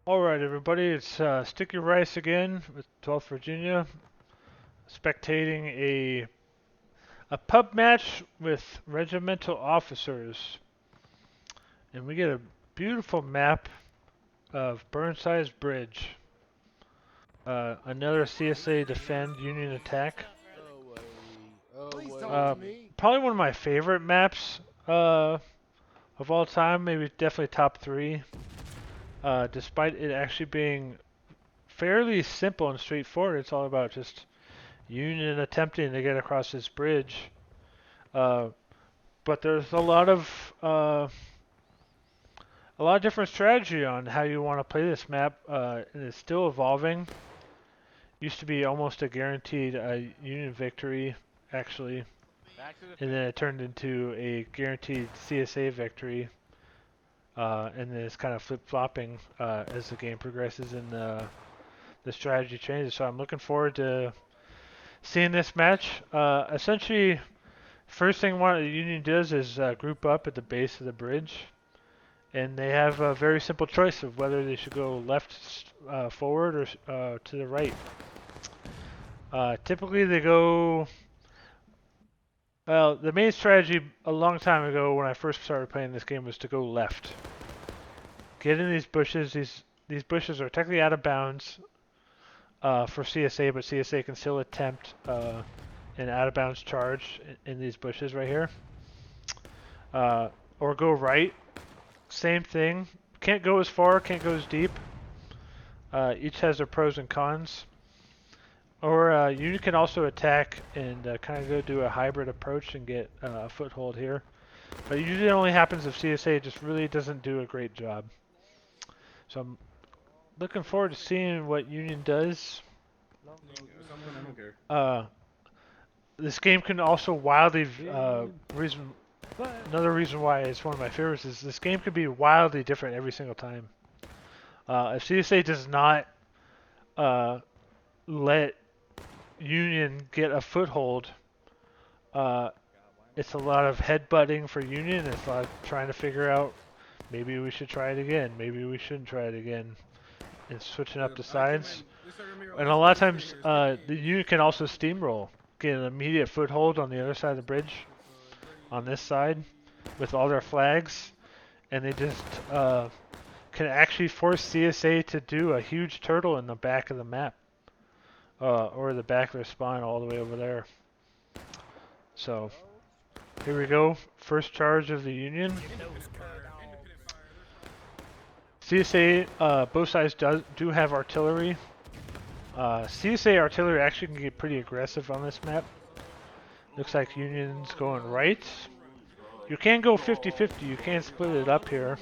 Alright everybody, it's Sticky Rice again with 12th Virginia, spectating a pub match with regimental officers. And we get a beautiful map of Burnside's Bridge. Another CSA defend Union attack. Probably one of my favorite maps of all time, maybe definitely top 3. Despite it actually being fairly simple and straightforward, it's all about just Union attempting to get across this bridge. Uh, but there's a lot of different strategy on how you want to play this map, and it's still evolving. Used to be almost a guaranteed Union victory, actually, and then it turned into a guaranteed CSA victory, and then it's kind of flip-flopping as the game progresses and the strategy changes. So I'm looking forward to seeing this match. Essentially, first thing the Union does is group up at the base of the bridge, and they have a very simple choice of whether they should go left forward or to the right. Typically, they go. Well, the main strategy a long time ago when I first started playing this game was to go left. Get in these bushes. These bushes are technically out of bounds for CSA, but CSA can still attempt an out of bounds charge in these bushes right here. Or go right. Same thing. Can't go as far, can't go as deep. Each has their pros and cons. Or you can also attack and kind of go do a hybrid approach and get a foothold here. But usually it only happens if CSA just really doesn't do a great job. So I'm looking forward to seeing what Union does. This game can also wildly another reason why it's one of my favorites is this game can be wildly different every single time. If CSA does not let Union get a foothold, it's a lot of headbutting for Union. It's a lot of trying to figure out maybe we should try it again, maybe we shouldn't try it again, and switching up the sides. And a lot of times, the Union can also steamroll, get an immediate foothold on the other side of the bridge, on this side, with all their flags, and they just can actually force CSA to do a huge turtle in the back of the map, or the back of their spawn all the way over there. So here we go, first charge of the Union. CSA, both sides do have artillery. CSA artillery actually can get pretty aggressive on this map. Looks like Union's going right. You can go 50-50, you can split it up here.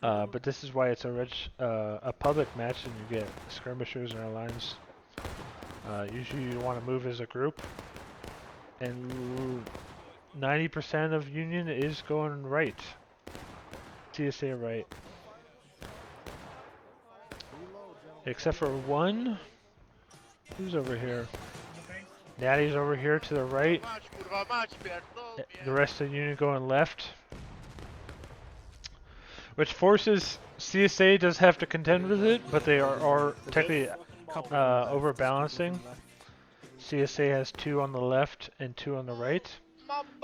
But this is why it's a public match and you get skirmishers in our lines. Usually you want to move as a group. And 90% of Union is going right. CSA right. Except for one. Who's over here? Natty's over here to the right. The rest of the Union going left. Which forces CSA does have to contend with it, but they are technically overbalancing. CSA has 2 on the left and 2 on the right.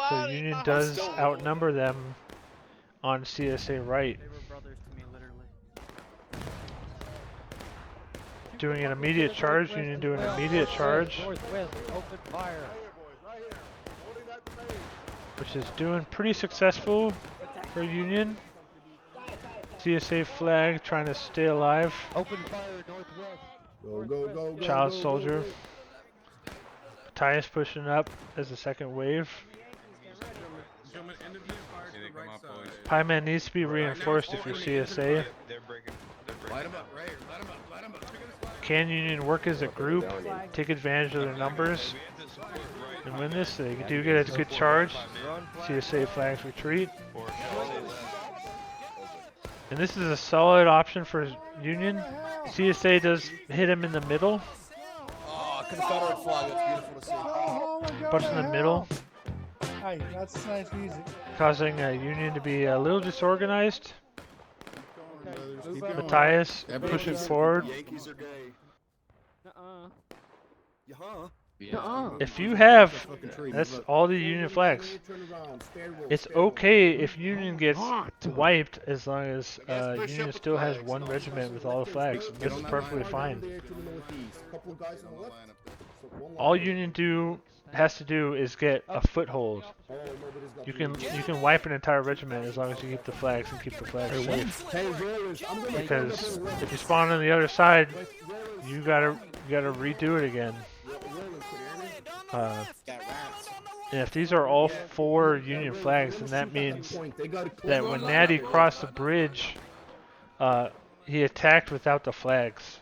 So Union does outnumber them on CSA right. Doing an immediate charge, Union doing an immediate charge. Which is doing pretty successful for Union. CSA flag trying to stay alive. Open fire northwest. Go. Child soldier. Tyus pushing up as the second wave. Pieman needs to be reinforced if you're CSA. Can Union work as a group, take advantage of their numbers, and win this? They do get a good charge. CSA flags retreat. And this is a solid option for Union. CSA does hit him in the middle. Oh, Confederate flag, that's beautiful to see. Oh my God, Bunch in the middle. Hey, that's nice music. Causing Union to be a little disorganized. Keep going. Matthias, Everybody pushing keeps- forward. Yankees are gay. Yeah, huh? If you have, Fucking tree, that's look. all the Union flags. It's okay if Union gets wiped as long as Union still has one regiment with all the flags. This is perfectly fine. All Union has to do is get a foothold. You can wipe an entire regiment as long as you keep the flags and keep the flags safe. Because if you spawn on the other side, you gotta redo it again. And if these are all 4 Union flags, then that means that when Natty crossed the bridge, he attacked without the flags.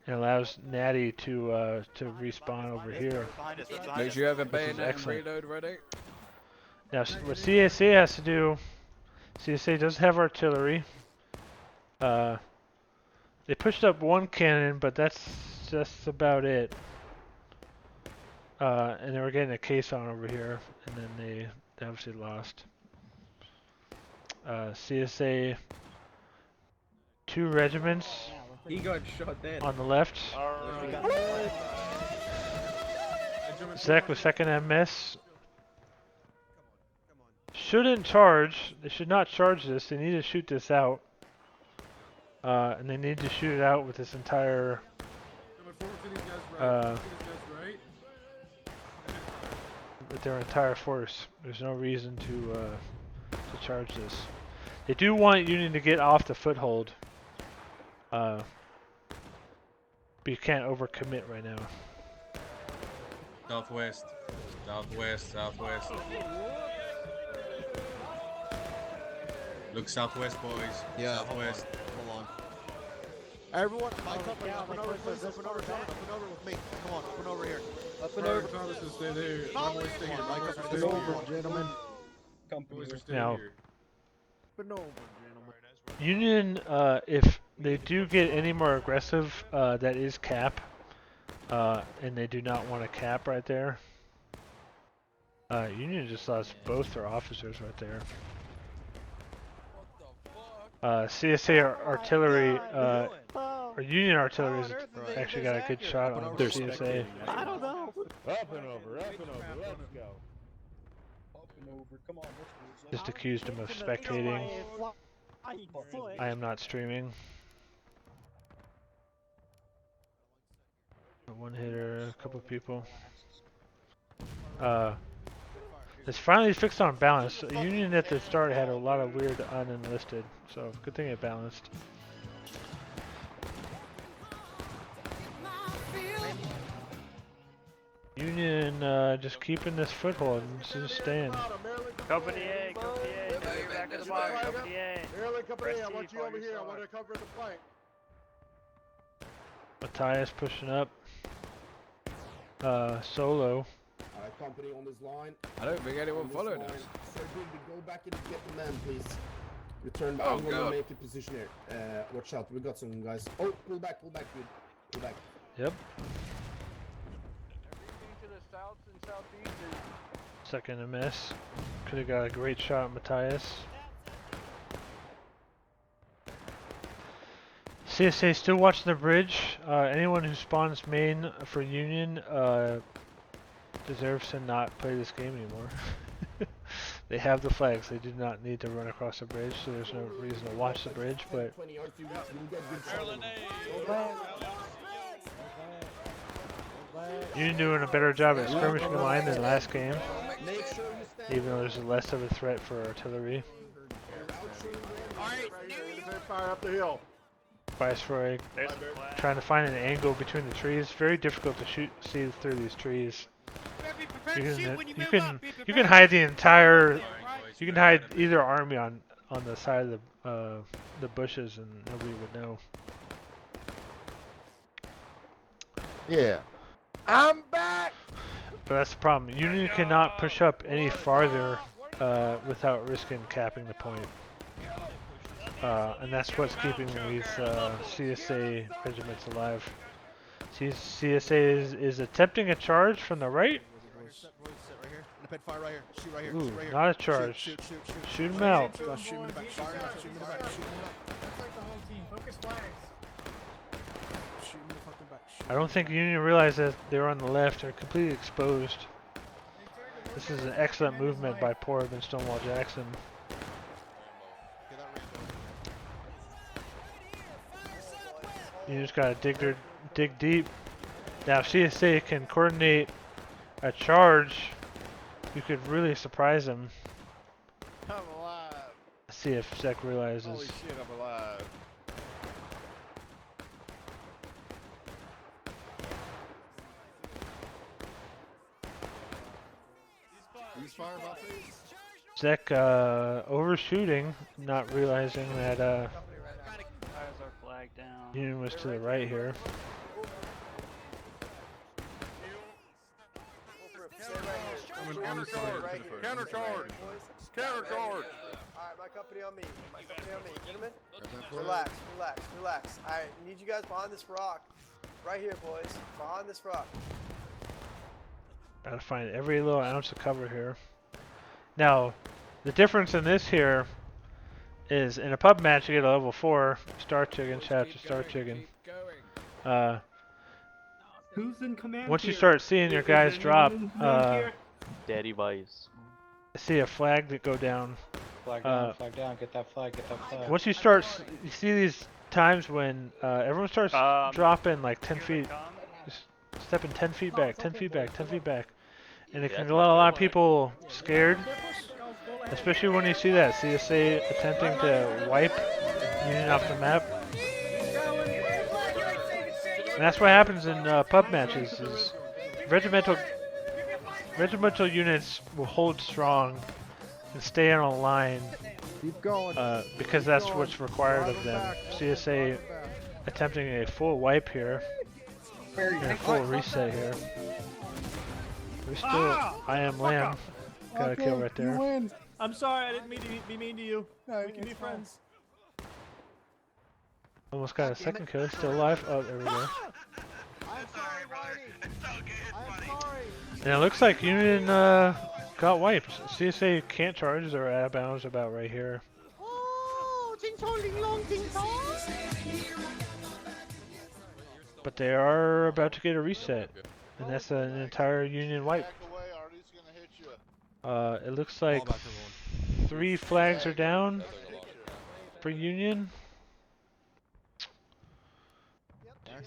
And allows Natty to respawn over here. Make sure you have a Which is bayonet and excellent. reload ready. Now, what CSA has to do, CSA does have artillery. They pushed up 1 cannon, but that's just about it. And they were getting a caisson over here, and then they obviously lost. CSA, 2 regiments He got shot dead. on the left. Zek with 2nd MS. Shouldn't charge. They should not charge this. They need to shoot this out. And they need to shoot it out with this entire with their entire force. There's no reason to charge this. They do want Union to get off the foothold. But you can't overcommit right now. Southwest. Southwest. Southwest. Look southwest, boys. Yeah, Southwest. Hold on. Everyone, my company, up and over, please. Up and over, John. Up and over with me. Come on, up and over here. Up and over. Thomas will stay there. My boys stay here. My company, stay here. gentlemen. Company. Now, Up and over, gentlemen. Union, if they do get any more aggressive, that is cap. And they do not want to cap right there. Union just lost both their officers right there. CSA artillery, or Union artillery has actually got a good shot on CSA. I don't know. Up and over, let's go. Up and over. Come on, let's go. Just accused him of spectating. I am not streaming. One hitter, a couple of people. It's finally fixed on balance. Union at the start had a lot of weird unenlisted, so good thing it balanced. Union just keeping this foothold and just staying. Company A, Company A, you're back in the box, Company A. Company, I want you over here. I want to cover the flank. Matthias pushing up. Solo. Alright, company on this line. I don't think anyone followed us. Sir Digby, go back and get the man, please. Return back. Oh, I'm gonna God. make a position here. Watch out, we got some guys. Oh, pull back, dude. Pull back. Yep. Everything to the south and southeast is... Second miss. Could have got a great shot at Matthias. CSA still watching the bridge. Anyone who spawns main for Union deserves to not play this game anymore. They have the flags. They do not need to run across the bridge, so there's no reason to watch the bridge. But Union doing a better job at skirmishing the line than last game, even though there's less of a threat for artillery. Fire up the hill. Viceroy trying to find an angle between the trees. Very difficult to see through these trees. You can hide the entire. You can hide either army on the side of the bushes, and nobody would know. Yeah. I'm back. But that's the problem. Union cannot push up any farther without risking capping the point. And that's what's keeping these CSA regiments alive. CSA is attempting a charge from the right. Sit right here. In the pit, fire right here. Shoot right here. Ooh, Shoot right here. not a charge. Shoot. Shoot him out. Shoot him in the back. Fire in the back. Shoot him in the back. Shoot him in the back. Focus flags. Shoot me the fucking back. Shoot I don't think Union realized that they were on the left. They're completely exposed. This is an excellent movement by Porb and Stonewall Jackson. Get that Rambo. You just gotta dig deep. Now if CSA can coordinate a charge, you could really surprise them. I'm alive. See if Zek realizes. Holy shit, I'm alive. Ceasefire, my face. Zek overshooting, not realizing that Fires our flag down. Union was to the right here. Countercharge! Countercharge! Alright, my company on me. My company on me. Gentlemen, relax, relax, relax. Alright, need you guys behind this rock. Right here, boys. Behind this rock. Gotta find every little ounce of cover here. Now, the difference in this here is in a pub match you get a level 4 Star Chicken, shout out to Star Chicken. Who's in command? Once you here? start seeing your Is guys there drop, anyone in command here? Daddy Vice. see a flag that go down. Flag down, get that flag, get that flag. Once you start, you see these times when everyone starts dropping like 10 feet, just stepping 10 feet back, 10 feet back, 10 feet back. And it can let a lot of people scared, especially when you see that CSA attempting to wipe Union off the map. And that's what happens in pub matches, is regimental units will hold strong and stay on a line Keep going. because that's what's required of them. CSA attempting a full wipe here and a full reset here. We still, I am Lamb. Got a kill right there. You win. I'm sorry, I didn't mean to be mean to you. No, We can be it's fine. friends. Almost got a second kill, still alive. Oh, there we go. I'm sorry, Barney. I'm sorry. And it looks like Union got wiped. CSA can't charge, they're out of bounds about right here. Oh, ting tong, ding long, ting tong. But they are about to get a reset. And that's an entire Union wipe. It looks like 3 flags are down for Union.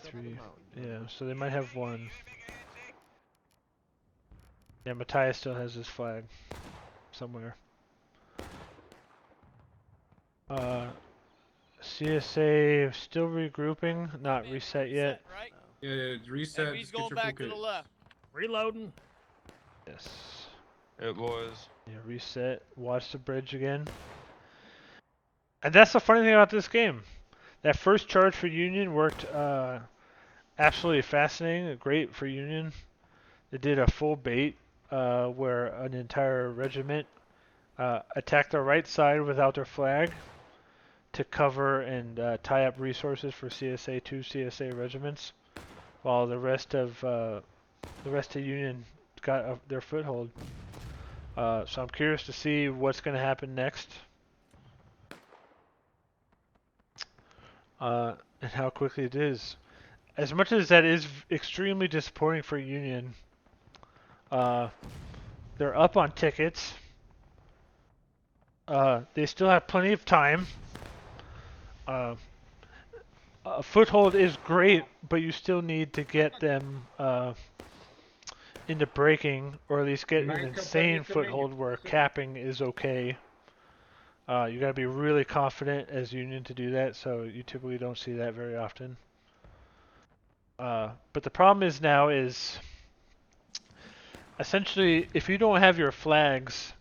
3, yeah, so they might have 1. Yeah, Matthias still has his flag somewhere. CSA still regrouping, not reset yet. Yeah, reset. He's going back to the left. Reloading. Yes. It was. Yeah, reset. Watch the bridge again. And that's the funny thing about this game. That first charge for Union worked absolutely fascinating. Great for Union. They did a full bait where an entire regiment attacked the right side without their flag to cover and tie up resources for CSA 2 CSA regiments, while the rest of Union got their foothold. So I'm curious to see what's going to happen next, and how quickly it is. As much as that is extremely disappointing for Union, they're up on tickets. They still have plenty of time. A foothold is great, but you still need to get them into breaking, or at least get an insane foothold where capping is okay. You gotta be really confident as Union to do that, so you typically don't see that very often. But the problem is now is essentially if you don't have your flags,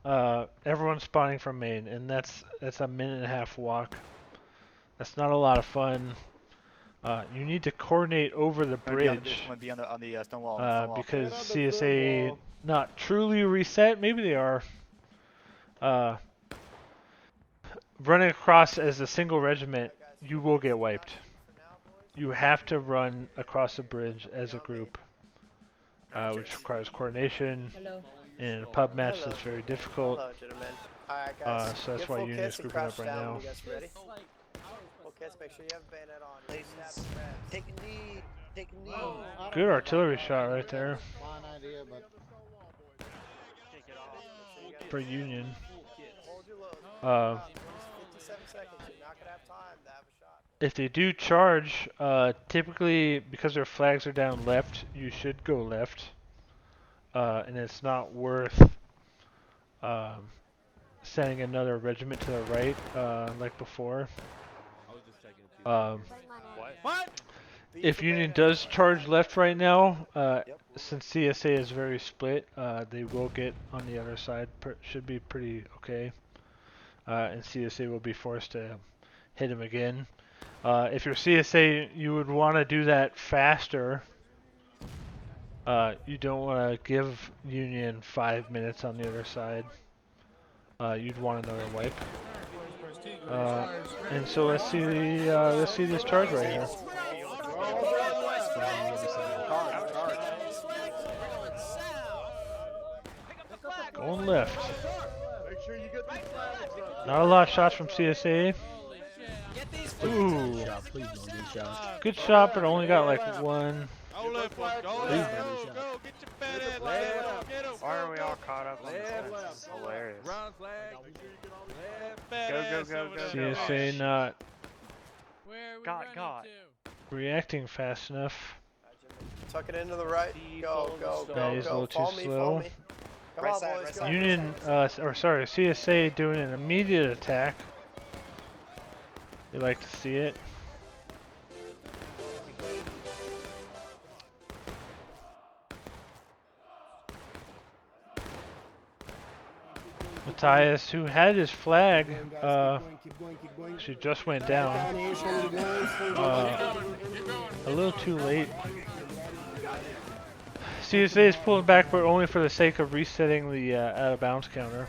everyone's spawning from main, and that's a minute-and-a-half walk. That's not a lot of fun. You need to coordinate over the bridge because CSA not truly reset. Maybe they are. Running across as a single regiment, you will get wiped. You have to run across the bridge as a group, which requires coordination. In a pub match, that's very difficult. Hello, gentlemen. Alright, guys. So that's why Union's grouping up right now. Kids, make sure you have a bayonet on. Ladies, take a knee. Take a knee. Good artillery shot right there Fine idea, but Take it off. for Union. Hold your load. 57 seconds. You're not gonna have time to have a shot. If they do charge, typically because their flags are down left, you should go left. And it's not worth sending another regiment to the right, like before. What? If Union does charge left right now, since CSA is very split, they will get on the other side. Should be pretty okay. And CSA will be forced to hit him again. If you're CSA, you would want to do that faster. You don't want to give Union 5 minutes on the other side. You'd want another wipe. And so let's see this charge right here. Going left. Not a lot of shots from CSA. Ooh. Good shot, but only got like one. Why are we all caught up on this? This is hilarious. Go. CSA not God. reacting fast enough. Tuck it into the right. Go. Yeah, he's a little too Follow me. slow. Come on, boys. Go. Union, CSA doing an immediate attack. You like to see it. Matthias, who had his flag, Keep going. she just went down. A little too late. CSA is pulling back, but only for the sake of resetting the out of bounds counter.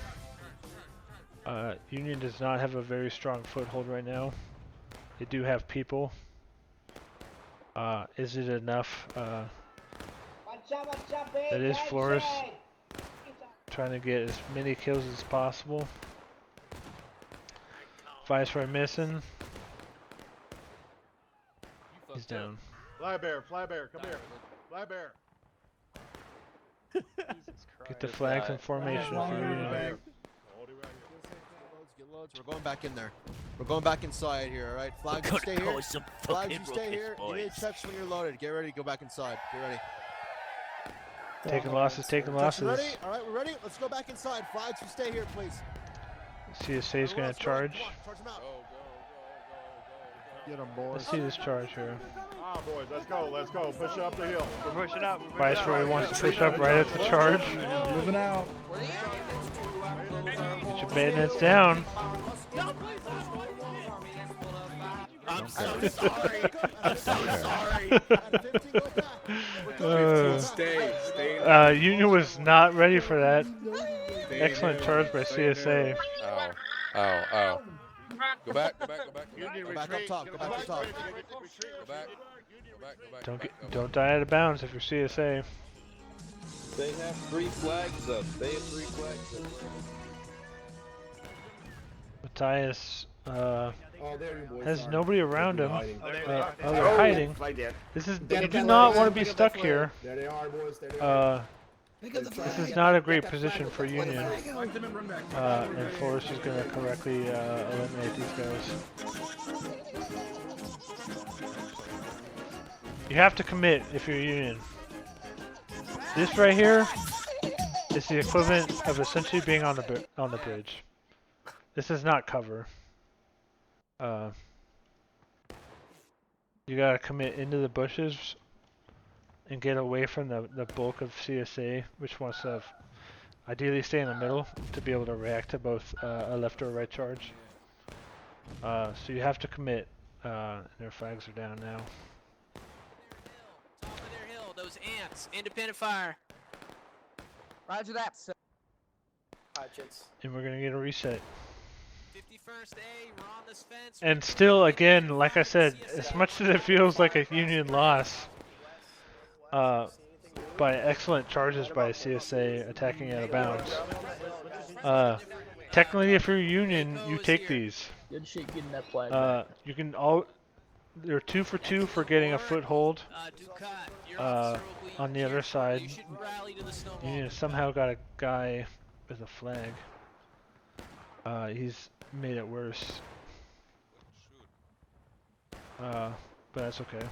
Union does not have a very strong foothold right now. They do have people. Is it enough? That is Flores trying to get as many kills as possible. Viceroy missing. He's down. Fly bear, come here. Fly bear. Get the flags in formation for Union. Get loads. We're going back in there. We're going back inside here, alright? Flags, you stay here. Flags, you stay here. Give me a touch when you're loaded. Get ready, go back inside. Get ready. Taking losses. Ready? Alright, we're ready? Let's go back inside. Flags, you stay here, please. CSA is going to charge. Come on, charge them out. Get them, boys. Let's see this charge here. Ah, boys, let's go. Push up the hill. We're pushing up. Viceroy wants to push up right at the charge. Moving out. Get your bayonets down. I'm so sorry. Union was not ready for that. Excellent charge by CSA. Ow. Go back. Go back up top. Go back up top. Don't die out of bounds if you're CSA. They have 3 flags up. Matthias Oh, there you boys has are. nobody around him. Hiding. They're hiding. You do not want to be stuck here. There they are, boys. There they are. This is not a great position for Union. And Flores is going to correctly eliminate these guys. You have to commit if you're Union. This right here is the equivalent of essentially being on the bridge. This is not cover. You gotta commit into the bushes and get away from the bulk of CSA, which wants to ideally stay in the middle to be able to react to both a left or a right charge. So you have to commit. Their flags are down now. Top of their hill, those ants. Independent fire. Roger that, sir. Alright, gents. And we're gonna get a reset. 51st A, we're on this fence. And still, again, like I said, as much as it feels like a Union loss, by excellent charges by CSA attacking out of bounds, technically, if you're Union, you take these. Good shit getting that flag You can all. They're 2 for 2 for getting a foothold. On the other side, Union somehow got a guy with a flag. He's made it worse. But that's okay.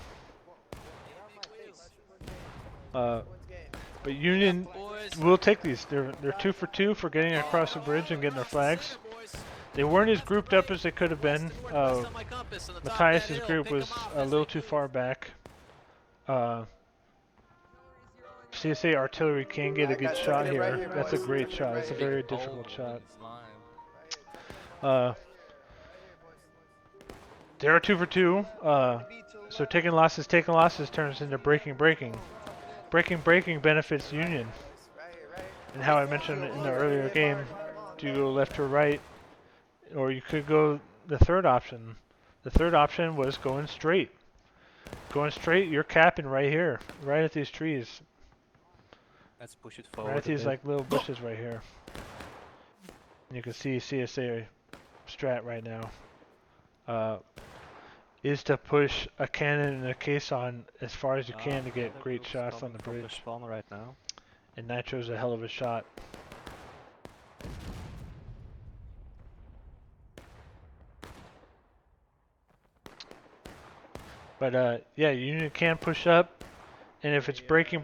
But Union will take these. They're 2 for 2 for getting across the bridge and getting their flags. They weren't as grouped up as they could have been. Matthias's group was a little too far back. CSA artillery can get a good shot here. That's a great shot. That's a very difficult shot. They are 2 for 2. So taking losses turns into breaking benefits Union. And how I mentioned in the earlier game, do you go left or right, or you could go the third option. The third option was going straight. Going straight, you're capping right here, right at these trees. Let's push it forward. Right at these like little bushes right here. And you can see CSA strat right now. Is to push a cannon and a caisson as far as you can to get great shots on the bridge. Right now. And Nitro's a hell of a shot. But yeah, Union can push up, and if it's breaking,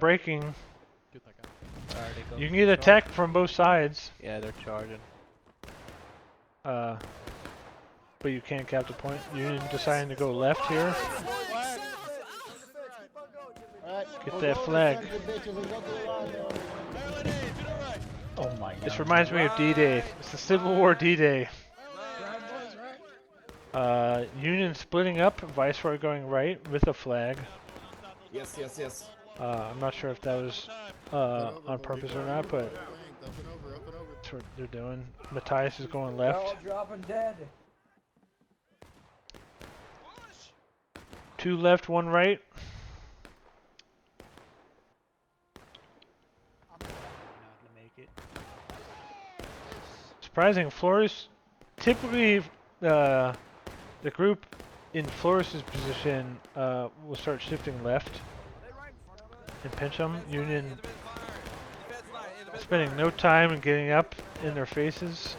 you can get attacked from both sides. Yeah, they're charging. But you can't cap the point. Union deciding to go left here. Get that flag. Oh my god. This reminds me of D-Day. It's the Civil War D-Day. Union splitting up, Viceroy going right with a flag. Yes, yes, yes. I'm not sure if that was on purpose or not, but that's what they're doing. Matthias is going left. Dropping dead. 2 left, 1 right. Surprising, Flores. Typically, the group in Flores' position will start shifting left and pinch them. Union spending no time in getting up in their faces,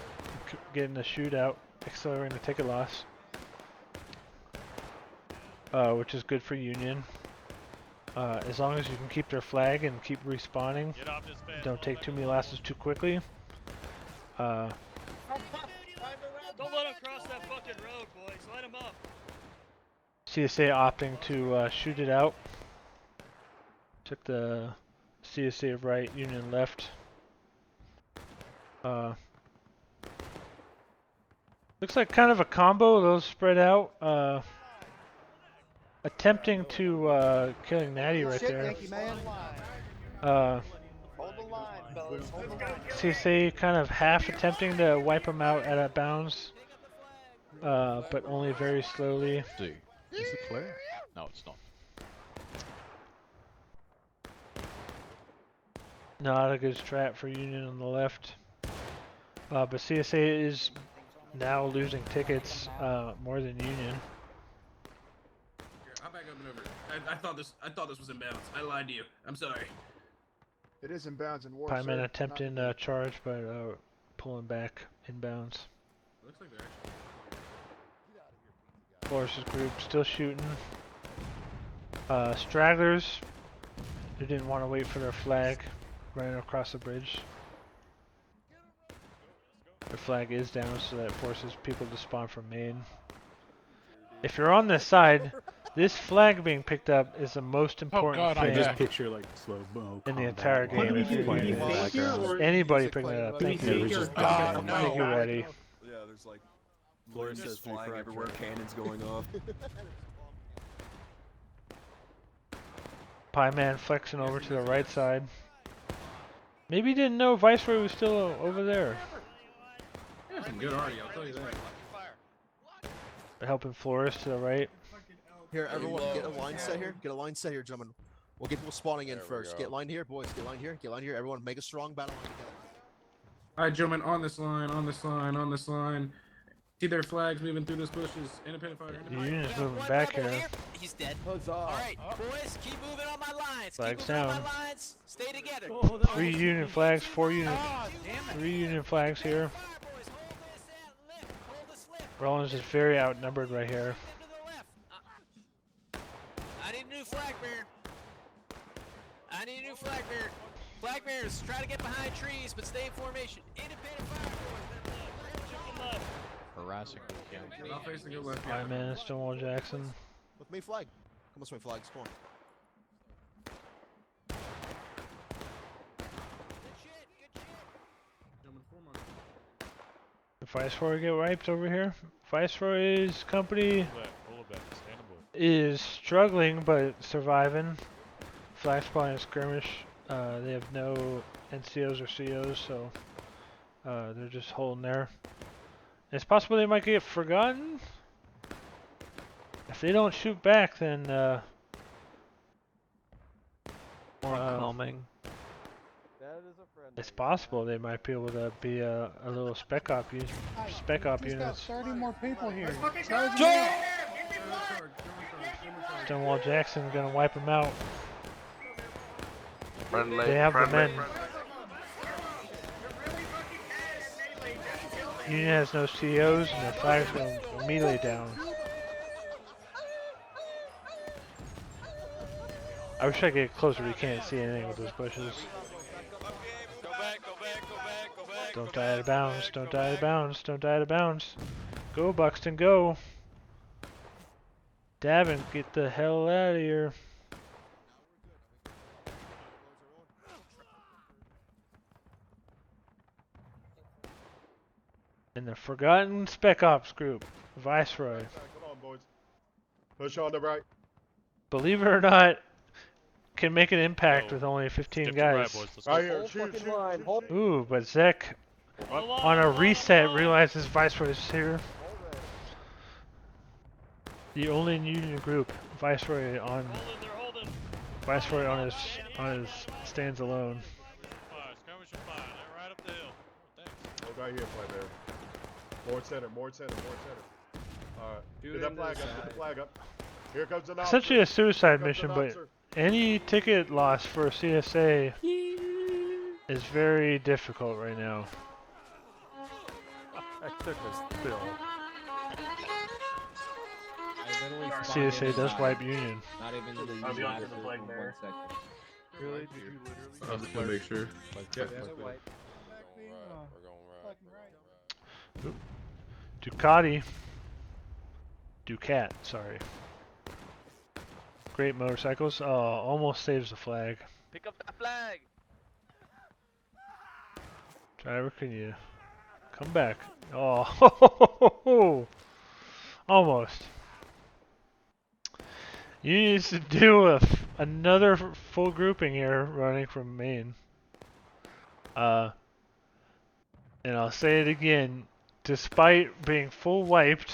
getting a shootout, accelerating the ticket loss, which is good for Union. As long as you can keep their flag and keep respawning, don't take too many losses too quickly. Don't let him cross that fucking road, boys. Let him up. CSA opting to shoot it out. Took the CSA right, Union left. Looks like kind of a combo. Those spread out. Attempting to killing Natty right there. CSA kind of half attempting to wipe him out at a bounds, but only very slowly. Is it clear? No, it's not. Not a good strat for Union on the left. But CSA is now losing tickets more than Union. I'll back up and over. I thought this was in bounds. I lied to you. I'm sorry. It is in bounds in war. Pyman attempting charge, but pulling back inbounds. Looks like they're actually. Flores' group still shooting. Stragglers, who didn't want to wait for their flag, running across the bridge. Their flag is down, so that forces people to spawn from main. If you're on this side, this flag being picked up is the most important thing just picture like slow-mo in the entire game. If you're anybody picking it up, thank you. Thank you, Reddy. Yeah, there's like Flores says flying everywhere, cannons going off. Pieman flexing over to the right side. Maybe he didn't know Viceroy was still over there. Yeah, some good already, I'll tell you that. They're helping Flores to the right. Here, everyone, get a line set here. Get a line set here, gentlemen. We'll get people spawning in first. Get line here, boys. Get line here. Get line here. Everyone, make a strong battle line together. All right, gentlemen, on this line, on this line, on this line. See their flags moving through this bushes. Independent fire. The Union's moving back here. He's dead. Huzzah. All right, boys, keep moving on my lines. Flags keep moving down. on my lines. Stay together. 3 Union flags, 4 Union, 3 Union flags here. Rollins is very outnumbered right here. I need a new flag bearer. I need a new flag bearer. Flag bearers, try to get behind trees, but stay in formation. Independent fire. Harassing. I'll face the good left. Alright, man, Stonewall Jackson. With me, flag. Come this way, flags. Come on. The Viceroy get wiped over here. Viceroy's company is struggling but surviving. Flag spot and skirmish. They have no NCOs or COs, so they're just holding there. It's possible they might get forgotten. If they don't shoot back, then More calming. it's possible they might be able to be a little spec op units. 30 more people here. Stonewall Jackson gonna wipe them out. Friendly. They have the men. Union has no COs and their flags go immediately down. I wish I could get closer, but you can't see anything with those bushes. Don't die out of bounds, don't die out of bounds, don't die out of bounds. Go Buxton, go! Davin, get the hell out of here. In the Forgotten Spec Ops group, Viceroy. Come on, boys. Push on the right. Believe it or not, can make an impact with only 15 guys. Right here. Shoot, shoot, shoot. Ooh, but Zek, on a reset, realizes Viceroy's here. The only Union group, Viceroy on his stands alone. Right here, flag bearer. More center, more center, more center. Alright. Get that flag up, get the flag up. Here comes an officer. Essentially a suicide mission, but any ticket loss for CSA is very difficult right now. CSA does wipe Union. Not even the I'll be on to the flag bearer. Really? Did you literally? I was just gonna make sure. Ducat, sorry. Great motorcycles. Oh, almost saves the flag. Pick up that flag. Driver, can you come back? Oh, almost. You need to do another full grouping here running from Maine. And I'll say it again. Despite being full wiped,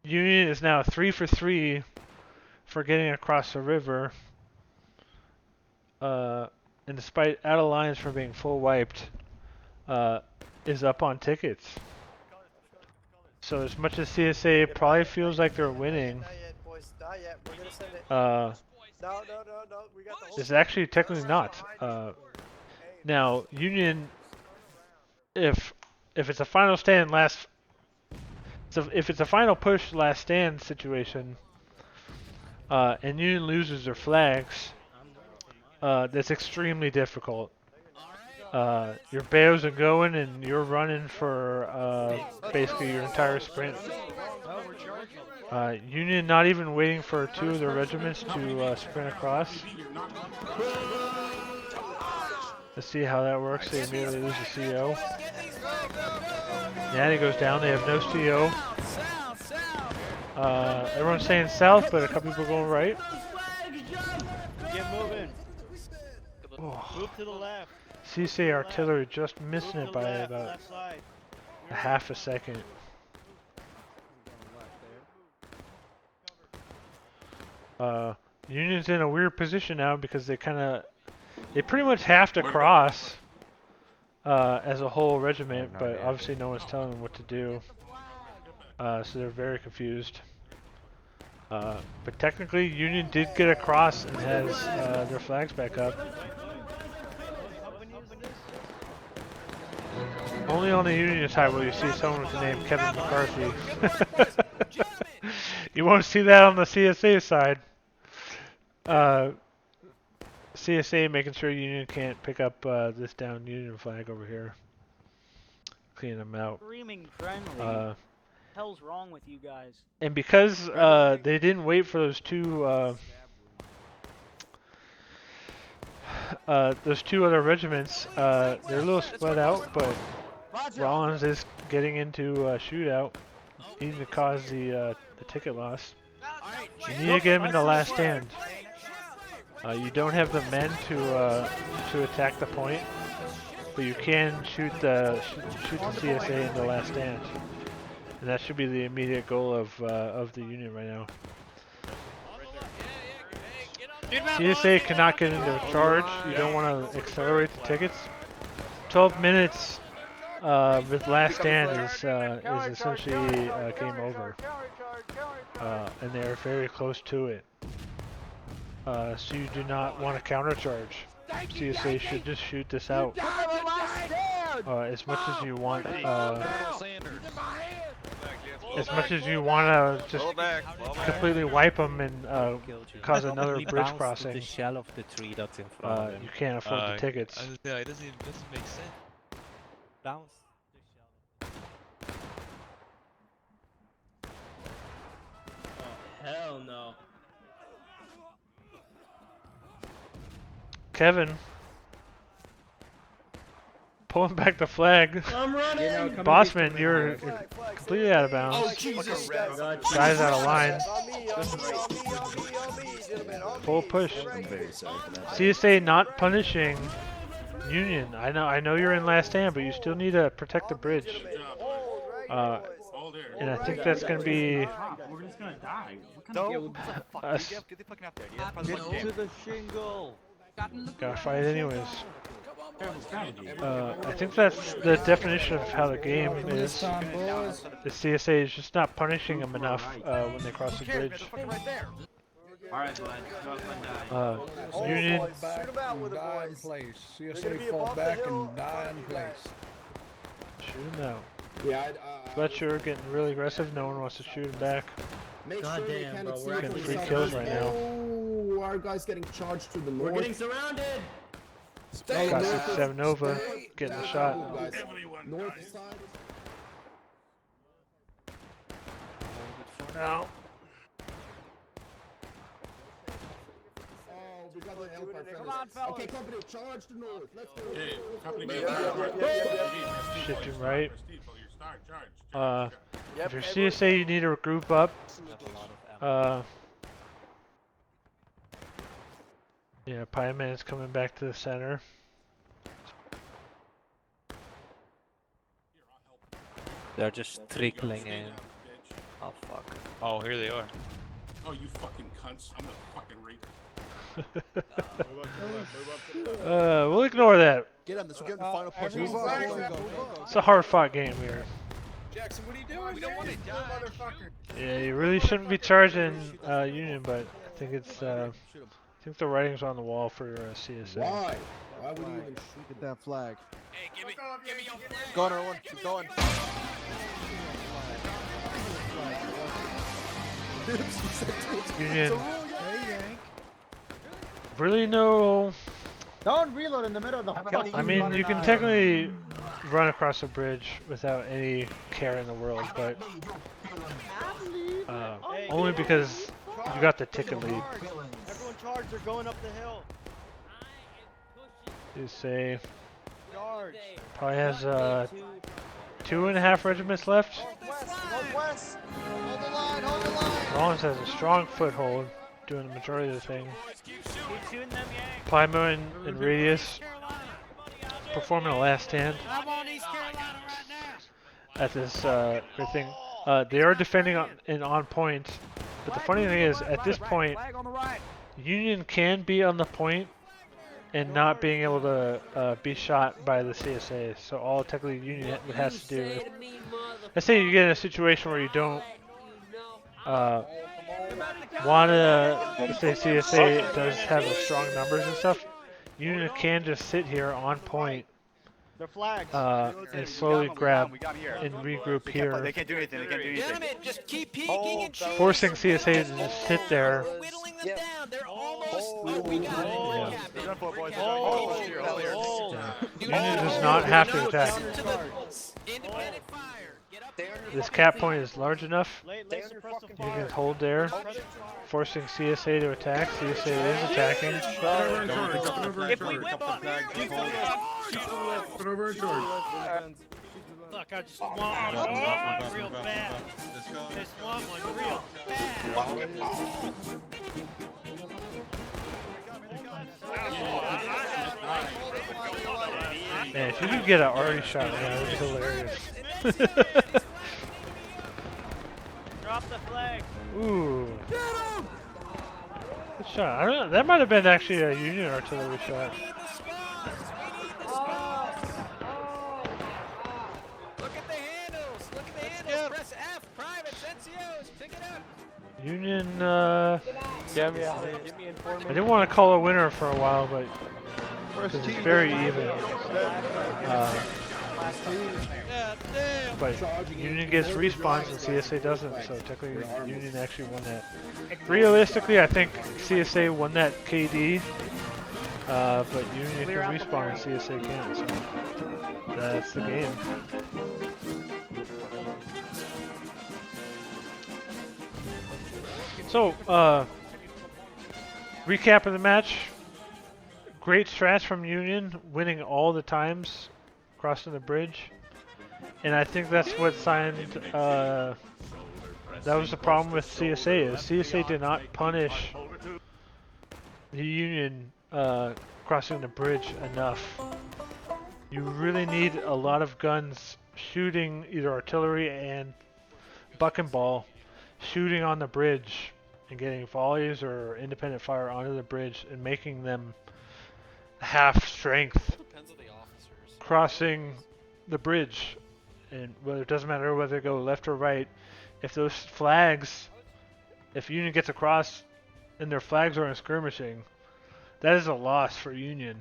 Union is now 3 for 3 for getting across the river. And despite out of lines for being full wiped, is up on tickets. So as much as CSA probably feels like they're winning, Not yet, boys. Not yet. We're gonna send it. no. We got the whole It's actually technically not. Now Union, if it's a final stand if it's a final push last stand situation, and Union loses their flags, that's extremely difficult. Your bails are going and you're running for basically your entire sprint. Union not even waiting for 2 of their regiments to sprint across. Let's see how that works. They immediately lose the CO. Yeah, it goes down. They have no CO. Everyone's saying south, but a couple people going right. Get moving. Oh. Move to the left. CSA artillery just missing it by about a half a second. Union's in a weird position now because they pretty much have to cross. as a whole regiment, but obviously no one's telling them what to do. So they're very confused. But technically, Union did get across and has their flags back up. Only on the Union side will you see someone with the name Kevin McCarthy. You won't see that on the CSA side. CSA making sure Union can't pick up this down Union flag over here. Clean them out. Screaming friendly. Hell's wrong with you guys? And because they didn't wait for those two other regiments, they're a little split out, but Rollins is getting into a shootout, needing to cause the ticket loss. You need to get him in the last stand. You don't have the men to attack the point, but you can shoot the CSA in the last stand, and that should be the immediate goal of the Union right now. CSA cannot get into a charge. You don't want to accelerate the tickets. 12 minutes with last stand is essentially game over, and they're very close to it. So you do not want to countercharge. CSA should just shoot this out as much as you want. As much as you want to just completely wipe them and cause another bridge crossing, you can't afford the tickets. Yeah, it doesn't make sense. Bounce. Hell no. Kevin, pulling back the flag. I'm running. Bossman, you're completely out of bounds. Oh, Jesus. Guy's out of line. Full push. CSA not punishing Union. I know you're in last stand, but you still need to protect the bridge. And I think that's going to be We're just gonna die. Get the fucking out there, dude. Get to the shingle. gotta fight anyways. I think that's the definition of how the game is. The CSA is just not punishing them enough when they cross the bridge. Alright, bud. Go up and die. Union. Shoot him out with it, Die in boys. place. They're gonna CSA be fall above the back hill. and die in place. Shoot him out. Yeah, Fletcher getting really aggressive. No one wants to shoot him back. make God sure they damn, can bro, exceed we're Getting the free south. kills right now. Oh, our guys getting charged to the north. We're getting surrounded. Stay Got north. 6-7 Nova Stay getting the down, shot. guys. North side. No. Oh, we got the Empire Come on, fellas. Okay, company, charge to north. Let's go. Hey, company, Shifting right. Yep, If you're CSA, you need to group up. Yeah, Pieman is coming back to the center. They're just trickling in. Oh fuck. Oh, here they are. Oh, you fucking cunts. I'm gonna fucking rape. We'll ignore that. Get him. Let's get the final push. Move on. It's a hard-fought game here. Jackson, what are you doing? We don't want to die, motherfucker. Yeah, you really shouldn't be charging Union, but I think it's I think the writing's on the wall for CSA. Why? Why would you even shoot Get that flag. Hey, give me your flag. Go on, everyone. Keep going. Union. Really no. Don't reload in the middle of the fucking. I mean, you can technically run across a bridge without any care in the world, but only because you got the ticket lead. Everyone charge, they're going up the hill. CSA Charge. probably has 2.5 regiments left. Northwest. Hold the line, hold the line. Rollins has a strong foothold, doing the majority of the thing. Keep shooting them, gang. Plymo and Radius performing a last stand I'm on East Carolina right now. at this thing. They are defending on point, but the funny thing is, at this point, Flag on the right. Union can be on the point and not being able to be shot by the CSA. So all technically Union has to do is, let's say you get in a situation where you don't want to, let's say CSA does have a strong numbers and stuff, Union can just sit here on point They're flags. and slowly grab and regroup here, They can't do anything. They can't do anything. Gentlemen, just keep peeking and cheese. forcing CSA to just sit there. We're whittling them down. They're almost. Oh, we got it. Yeah. Captain. Done for, boys. Union does not have to attack. Independent fire. Get up there. This cap point is large enough. Lay suppress the You fire. can hold there, forcing CSA to attack. CSA is attacking. Put over and charge. Put over and If we charge. whip up here, Put over and charge. look, I just want one real bad. Just want one real bad. Man, if you could get an arty shot right now, it would be hilarious. Drop the flag. Ooh. Good shot. I don't know. That might have been actually a Union artillery shot. Look at the handles. Look at the handles. Press F. Privates, NCOs. Pick it up. Union, Get me out of here. I didn't want to call a winner for a while, but because it's very even. But Union gets respawns and CSA doesn't, so technically Union actually won that. Realistically, I think CSA won that KD, but Union can respawn and CSA can't, so that's the game. So, recap of the match. Great strats from Union, winning all the times, crossing the bridge. And I think that's what signed, that was the problem with CSA, is CSA did not punish the Union crossing the bridge enough. You really need a lot of guns shooting either artillery and buck and ball, shooting on the bridge and getting volleys or independent fire onto the bridge and making them half strength crossing the bridge. And whether it doesn't matter whether they go left or right, if those flags, if Union gets across and their flags are in skirmishing, that is a loss for Union,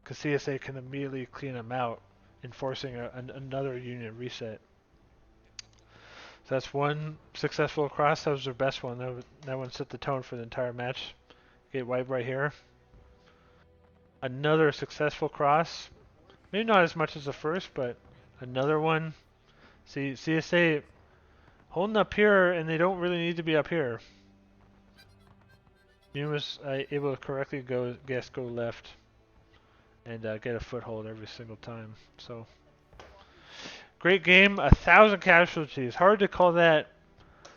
because CSA can immediately clean them out, enforcing another Union reset. So that's one successful cross. That was their best one. That one set the tone for the entire match. Get wiped right here. Another successful cross. Maybe not as much as the first, but another one. See, CSA holding up here, and they don't really need to be up here. Union was able to correctly go left and get a foothold every single time. So great game. 1,000 casualties. Hard to call that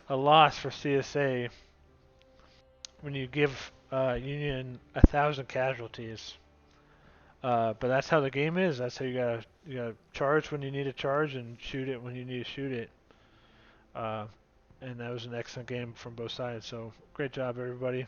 a loss for CSA when you give Union 1,000 casualties. But that's how the game is. That's how you gotta charge when you need to charge and shoot it when you need to shoot it. And that was an excellent game from both sides. So great job, everybody.